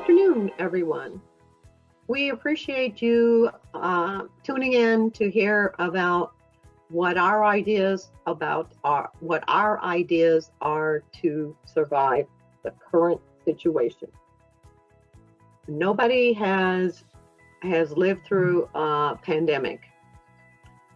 afternoon, everyone. We appreciate you tuning in to hear about what our ideas are to survive the current situation. Nobody has lived through a pandemic.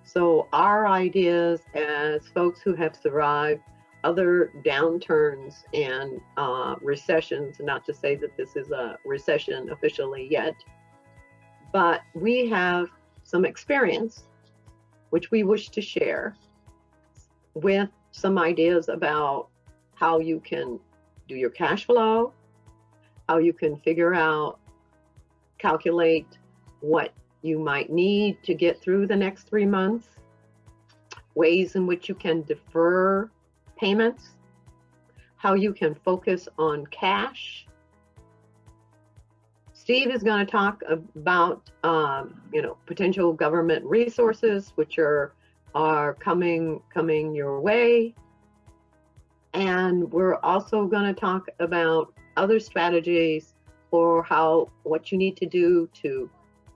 So our ideas as folks who have survived other downturns and recessions, not to say that this is a recession officially yet, but we have some experience which we wish to share with some ideas about how you can do your cash flow, how you can figure out, calculate what you might need to get through the next 3 months, ways in which you can defer payments, how you can focus on cash. Steve is going to talk about potential government resources which are coming your way, and we're also going to talk about other strategies for what you need to do to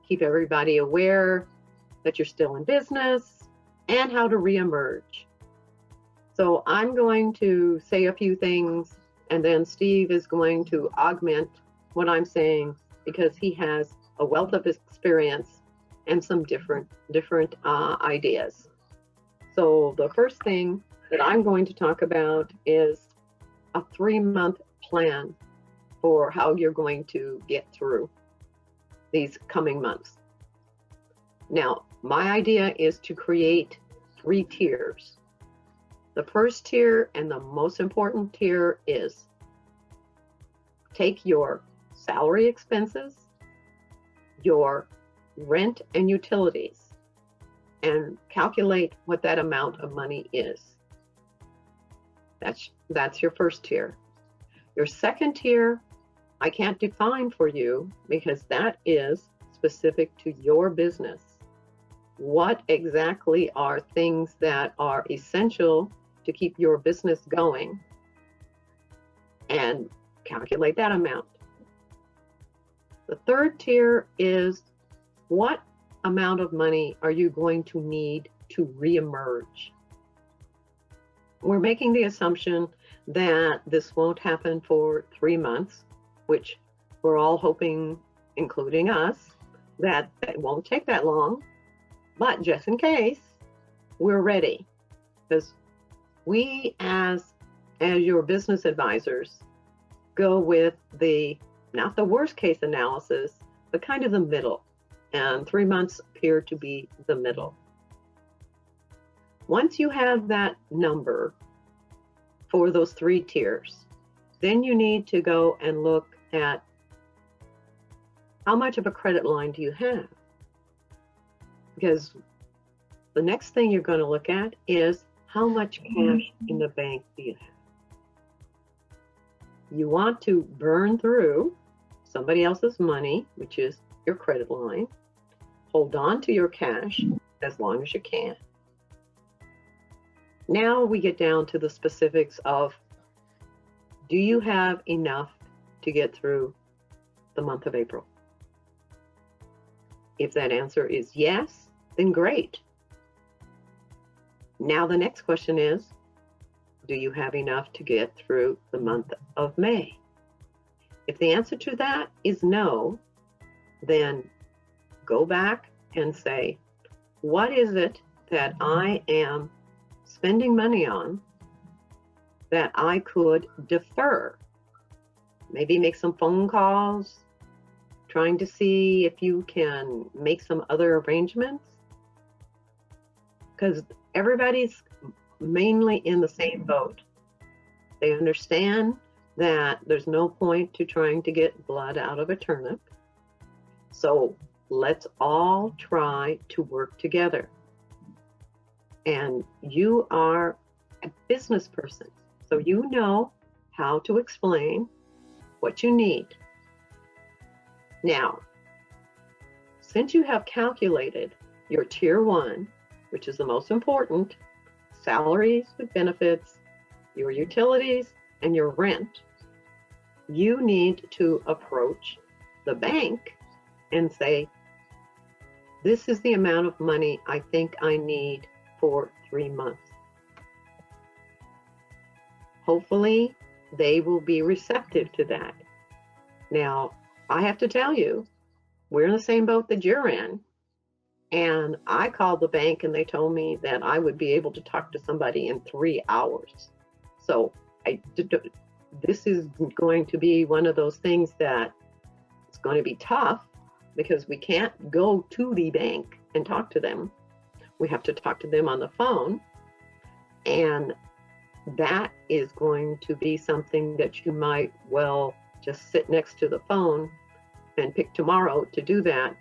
keep everybody aware that you're still in business and how to reemerge. So I'm going to say a few things, and then Steve is going to augment what I'm saying because he has a wealth of experience and some different ideas. So the first thing that I'm going to talk about is a 3-month plan for how you're going to get through these coming months. Now, my idea is to create 3 tiers. The first tier and the most important tier is take your salary expenses, your rent and utilities, and calculate what that amount of money is. That's your first tier. Your second tier, I can't define for you because that is specific to your business. What exactly are things that are essential to keep your business going, and calculate that amount. The third tier is what amount of money are you going to need to reemerge? We're making the assumption that this won't happen for 3 months, which we're all hoping, including us, that it won't take that long. But just in case, we're ready, because we as your business advisors go with not the worst case analysis, but kind of the middle, and 3 months appear to be the middle. Once you have that number for those 3 tiers, then you need to go and look at how much of a credit line do you have, because the next thing you're going to look at is how much cash in the bank do you have. You want to burn through somebody else's money, which is your credit line. Hold on to your cash as long as you can. Now we get down to the specifics of, do you have enough to get through the month of April? If that answer is yes, then great. Now the next question is, do you have enough to get through the month of May? If the answer to that is no, then go back and say, what is it that I am spending money on that I could defer? Maybe make some phone calls, trying to see if you can make some other arrangements, because everybody's mainly in the same boat. They understand that there's no point to trying to get blood out of a turnip. So let's all try to work together. And you are a business person, so you know how to explain what you need. Now, since you have calculated your tier 1, which is the most important, salaries with benefits, your utilities, and your rent, you need to approach the bank and say, this is the amount of money I think I need for 3 months. Hopefully, they will be receptive to that. Now, I have to tell you, we're in the same boat that you're in. And I called the bank and they told me that I would be able to talk to somebody in 3 hours. So this is going to be one of those things that it's going to be tough because we can't go to the bank and talk to them. We have to talk to them on the phone. And that is going to be something that you might well just sit next to the phone and pick tomorrow to do that,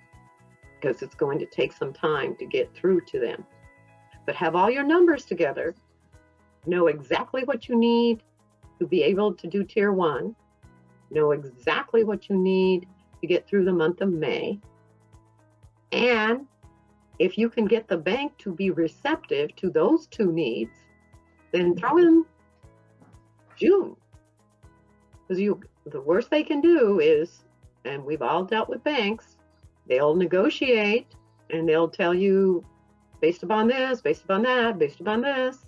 because it's going to take some time to get through to them. But have all your numbers together, know exactly what you need to be able to do tier 1, know exactly what you need to get through the month of May. And if you can get the bank to be receptive to those 2 needs, then throw in June. Because the worst they can do is, and we've all dealt with banks, they'll negotiate and they'll tell you, based upon this, based upon that, based upon this,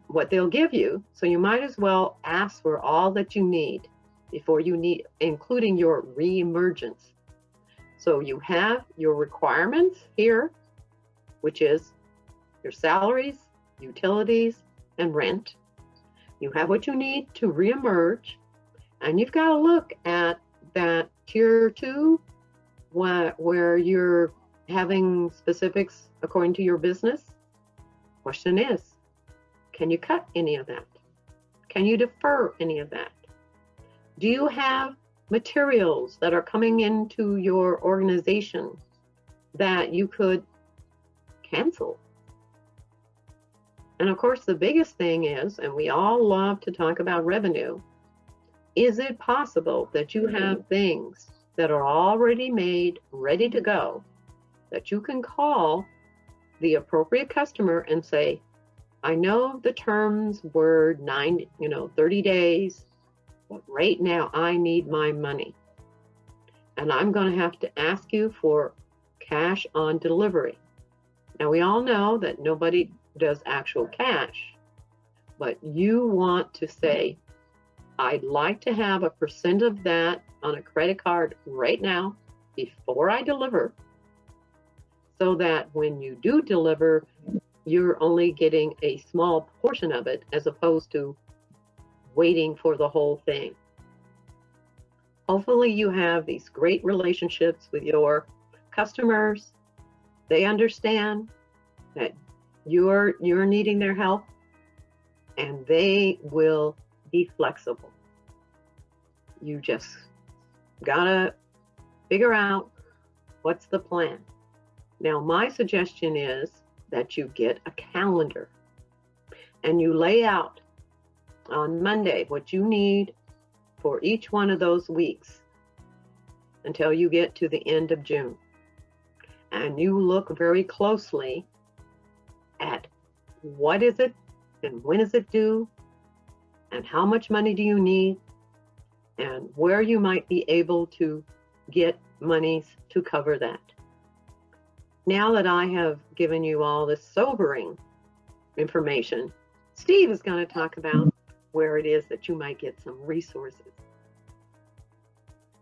what they'll give you. So you might as well ask for all that you need before you need, including your reemergence. So you have your requirements here, which is your salaries, utilities, and rent. You have what you need to reemerge, and you've got to look at that tier 2 where you're having specifics according to your business. Question is, can you cut any of that? Can you defer any of that? Do you have materials that are coming into your organization that you could cancel? And of course, the biggest thing is, and we all love to talk about revenue, is it possible that you have things that are already made, ready to go, that you can call the appropriate customer and say, I know the terms were 30 days, but right now I need my money. And I'm going to have to ask you for cash on delivery. Now, we all know that nobody does actual cash, but you want to say, I'd like to have a % of that on a credit card right now before I deliver, so that when you do deliver, you're only getting a small portion of it as opposed to waiting for the whole thing. Hopefully you have these great relationships with your customers. They understand that you're needing their help, and they will be flexible. You just gotta figure out what's the plan. Now, my suggestion is that you get a calendar and you lay out on Monday what you need for each one of those weeks until you get to the end of June. And you look very closely at what is it and when is it due and how much money do you need and where you might be able to get monies to cover that. Now that I have given you all this sobering information, Steve is going to talk about where it is that you might get some resources.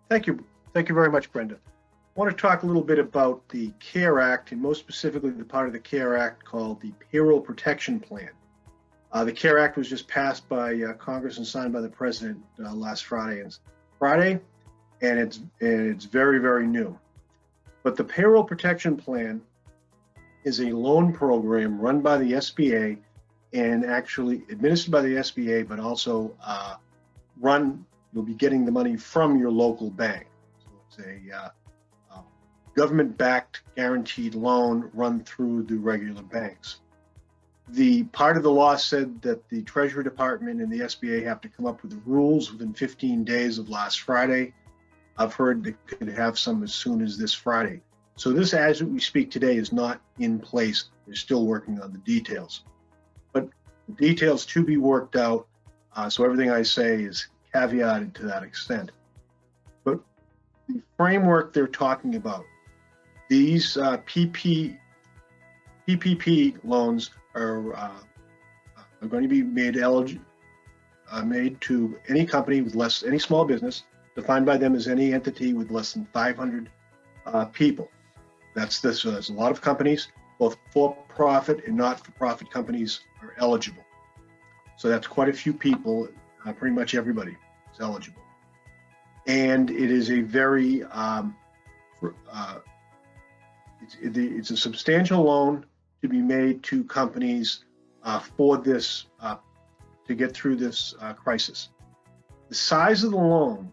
Thank you. Thank you very much, Brenda. I want to talk a little bit about the CARE Act, and most specifically the part of the CARE Act called the Payroll Protection Plan. The CARE Act was just passed by Congress and signed by the President last Friday, and it's very, very new. But the Payroll Protection Plan is a loan program run by the SBA and actually administered by the SBA, but also you'll be getting the money from your local bank. So it's a government-backed guaranteed loan run through the regular banks. The part of the law said that the Treasury Department and the SBA have to come up with the rules within 15 days of last Friday. I've heard they could have some as soon as this Friday. So this, as we speak today, is not in place. They're still working on the details. But the details to be worked out, so everything I say is caveated to that extent. But the framework they're talking about, these PPP loans are going to be made made to any company with any small business, defined by them as any entity with less than 500 people. That's this. There's a lot of companies, both for-profit and not-for-profit companies, are eligible. So that's quite a few people. Pretty much everybody is eligible, and it is a very it's a substantial loan to be made to companies for this to get through this crisis. The size of the loan,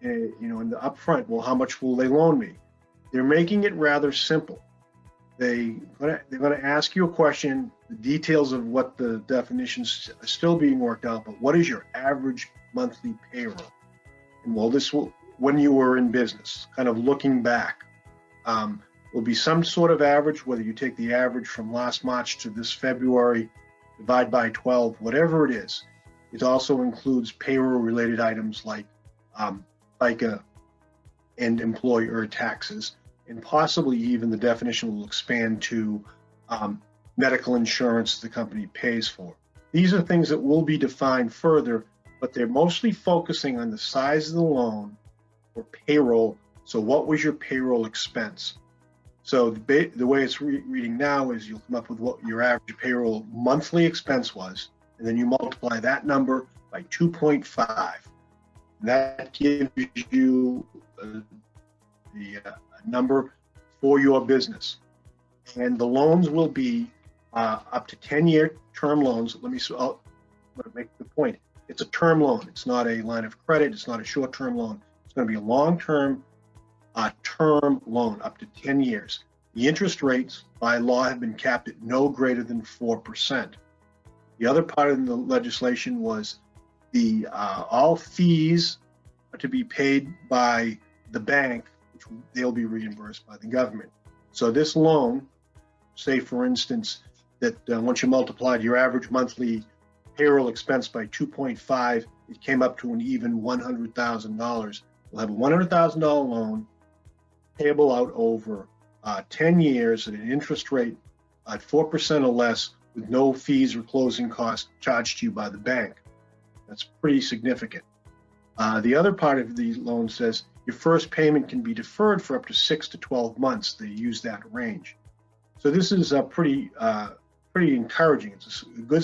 in the upfront, well, how much will they loan me? They're making it rather simple. They're going to ask you a question. The details of what the definitions are still being worked out, but what is your average monthly payroll? And well, this will, when you were in business, kind of looking back, will be some sort of average, whether you take the average from last March to this February, divide by 12, whatever it is. It also includes payroll-related items like FICA and employer taxes, and possibly even the definition will expand to medical insurance the company pays for. These are things that will be defined further, but they're mostly focusing on the size of the loan for payroll. So what was your payroll expense? So the way it's reading now is you'll come up with what your average payroll monthly expense was, and then you multiply that number by 2.5. That gives you the number for your business. And the loans will be up to 10-year term loans. Let me make the point. It's a term loan. It's not a line of credit. It's not a short-term loan. It's going to be a long-term term loan up to 10 years. The interest rates by law have been capped at no greater than 4%. The other part of the legislation was all fees are to be paid by the bank, which they'll be reimbursed by the government. So this loan, say for instance, that once you multiplied your average monthly payroll expense by 2.5, it came up to an even $100,000. We'll have a $100,000 loan payable out over 10 years at an interest rate at 4% or less, with no fees or closing costs charged to you by the bank. That's pretty significant. The other part of the loan says your first payment can be deferred for up to 6 to 12 months. They use that range. So this is pretty encouraging. It's a good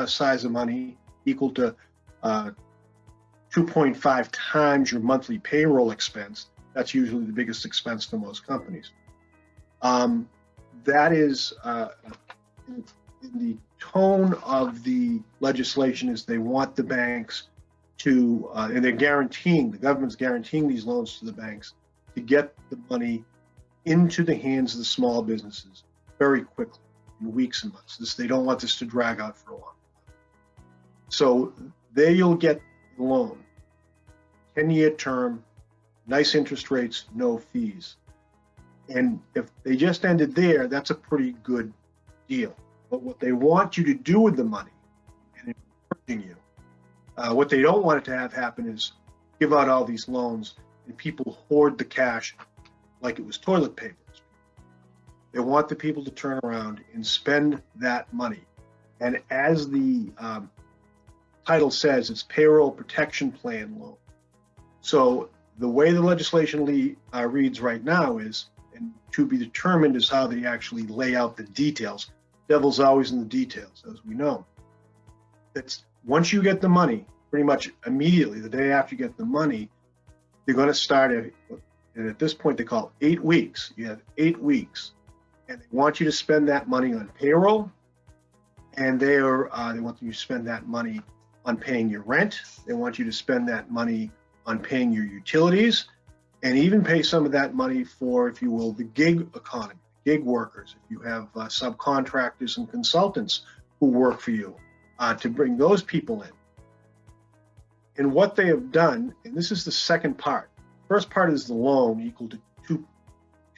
size of money, equal to 2.5 times your monthly payroll expense. That's usually the biggest expense for most companies. That is in the tone of the legislation is they want the banks to, and the government's guaranteeing these loans to the banks to get the money into the hands of the small businesses very quickly, in weeks and months. They don't want this to drag out for a while. So there you'll get the loan, 10-year term, nice interest rates, no fees. And if they just ended there, that's a pretty good deal. But what they want you to do with the money, and encouraging you, what they don't want it to have happen is give out all these loans and people hoard the cash like it was toilet paper. They want the people to turn around and spend that money. And as the title says, it's payroll protection plan loan. So the way the legislation reads right now is, and to be determined is how they actually lay out the details. Devil's always in the details, as we know. It's once you get the money, pretty much immediately, the day after you get the money, they're going to start and at this point they call it 8 weeks. You have 8 weeks, and they want you to spend that money on payroll, and they want you to spend that money on paying your rent. They want you to spend that money on paying your utilities, and even pay some of that money for, if you will, the gig economy, gig workers. If you have subcontractors and consultants who work for you, to bring those people in. And what they have done, and this is the second part. First part is the loan equal to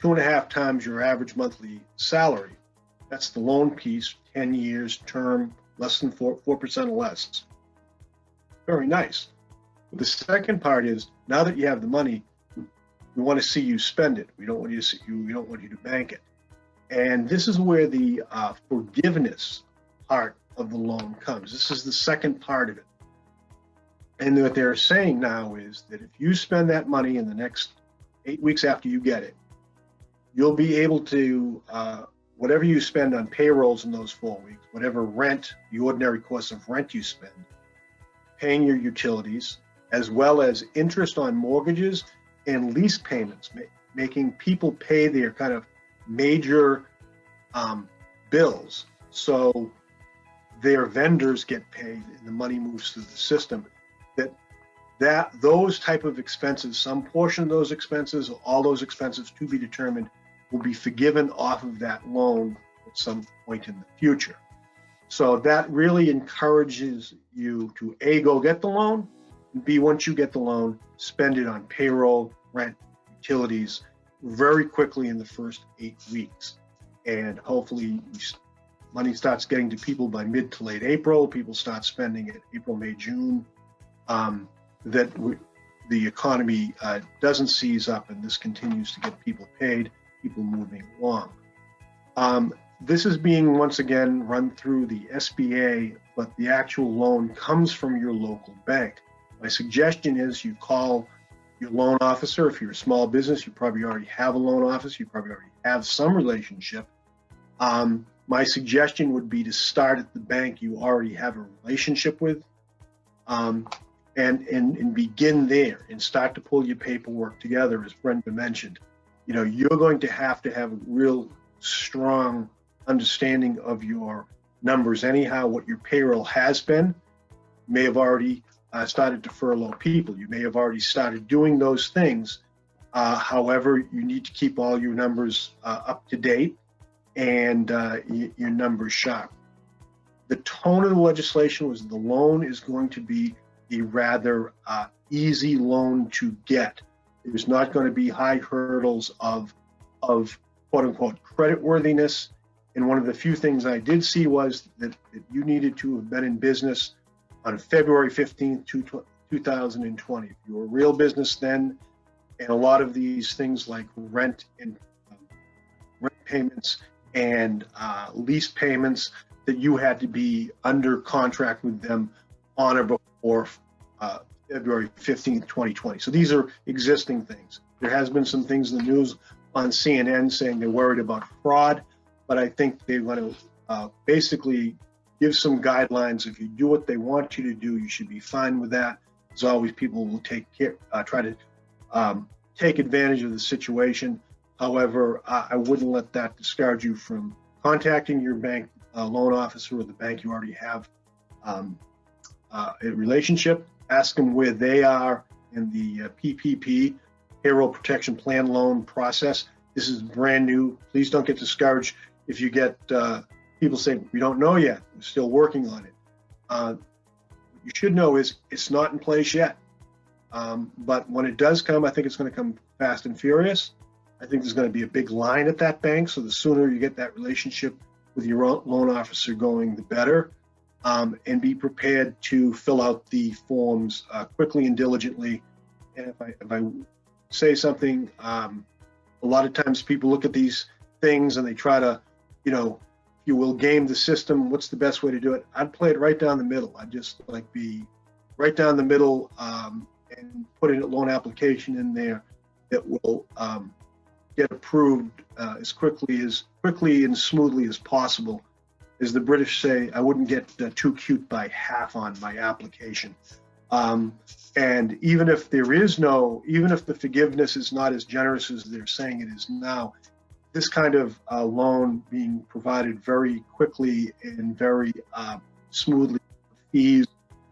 2.5 times your average monthly salary. That's the loan piece, 10 years, term, less than 4% or less. Very nice. The second part is, now that you have the money, We want to see you spend it. We don't want you to see you. We don't want you to bank it. And this is where the forgiveness part of the loan comes. This is the second part of it. And what they're saying now is that if you spend that money in the next 8 weeks after you get it, you'll be able to, whatever you spend on payrolls in those 4 weeks, whatever rent, the ordinary course of rent you spend, paying your utilities, as well as interest on mortgages and lease payments, making people pay their kind of major bills. So their vendors get paid and the money moves through the system. That those type of expenses, some portion of those expenses, or all those expenses to be determined, will be forgiven off of that loan at some point in the future. So that really encourages you to A, go get the loan, and B, once you get the loan, spend it on payroll, rent, utilities very quickly in the first 8 weeks. And hopefully money starts getting to people by mid to late April. People start spending it April, May, June. The economy doesn't seize up and this continues to get people paid, people moving along. This is being once again run through the SBA, but the actual loan comes from your local bank. My suggestion is you call your loan officer. If you're a small business, you probably already have a loan office. You probably already have some relationship. My suggestion would be to start at the bank you already have a relationship with. And begin there and start to pull your paperwork together, as Brenda mentioned. You know, you're going to have a real strong understanding of your numbers anyhow, what your payroll has been. You may have already started to furlough people. You may have already started doing those things. However, you need to keep all your numbers up to date and your numbers sharp. The tone of the legislation was the loan is going to be a rather easy loan to get. There's not going to be high hurdles of quote unquote creditworthiness. And one of the few things I did see was that you needed to have been in business on February 15th, 2020. If you were a real business then, and a lot of these things like rent and rent payments and lease payments, that you had to be under contract with them on or before February 15th, 2020. So these are existing things. There has been some things in the news on CNN saying they're worried about fraud, but I think they want to basically give some guidelines. If you do what they want you to do, you should be fine with that. As always, people will try to take advantage of the situation. However, I wouldn't let that discourage you from contacting your bank loan officer or the bank you already have a relationship. Ask them where they are in the PPP, Payroll Protection Plan loan process. This is brand new. Please don't get discouraged if you get people saying, we don't know yet, we're still working on it. What you should know is it's not in place yet. But when it does come, I think it's going to come fast and furious. I think there's going to be a big line at that bank. So the sooner you get that relationship with your loan officer going, the better. And be prepared to fill out the forms quickly and diligently. And if I say something, a lot of times people look at these things and they try to, you know, if you will, game the system. What's the best way to do it? I'd play it right down the middle. I'd just like be right down the middle and put a loan application in there that will get approved as quickly and smoothly as possible. As the British say, I wouldn't get too cute by half on my application. And even if the forgiveness is not as generous as they're saying it is now, this kind of loan being provided very quickly and very smoothly, fees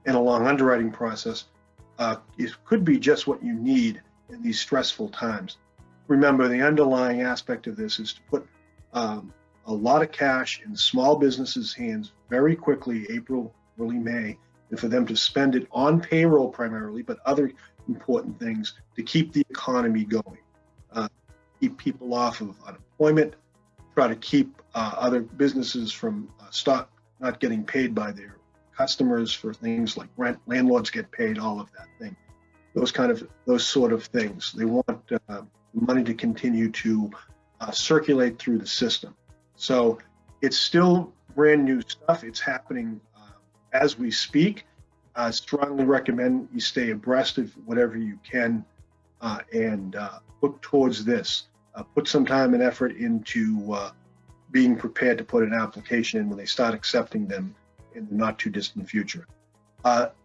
and a long underwriting process, it could be just what you need in these stressful times. Remember, the underlying aspect of this is to put a lot of cash in small businesses' hands very quickly, April, early May, and for them to spend it on payroll primarily, but other important things to keep the economy going, keep people off of unemployment, try to keep other businesses from not getting paid by their customers for things like rent, landlords get paid, all of that thing, those sort of things. They want money to continue to circulate through the system. So it's still brand new stuff. It's happening as we speak. I strongly recommend you stay abreast of whatever you can and look towards this. Put some time and effort into being prepared to put an application in when they start accepting them in the not too distant future.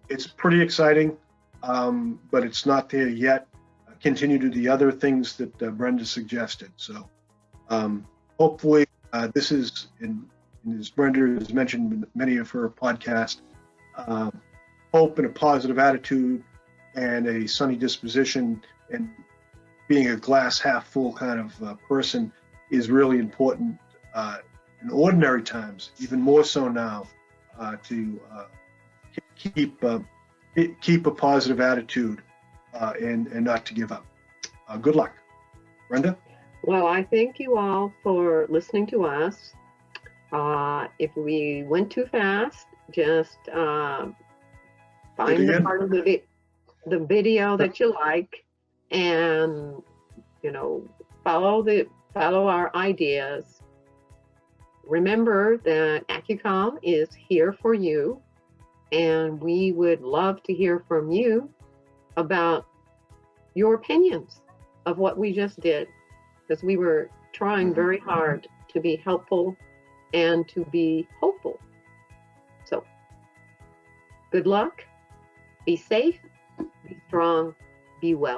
It's pretty exciting, but it's not there yet. Continue to do the other things that Brenda suggested. So hopefully this is, and as Brenda has mentioned in many of her podcasts, hope and a positive attitude and a sunny disposition and being a glass half full kind of person is really important in ordinary times, even more so now, to keep a positive attitude and not to give up. Good luck. Brenda? Well, I thank you all for listening to us. If we went too fast, just find the part of the video that you like, and follow our ideas. Remember that Accucomp is here for you, and we would love to hear from you about your opinions of what we just did, because we were trying very hard to be helpful and to be hopeful. So, good luck, be safe, be strong, be well.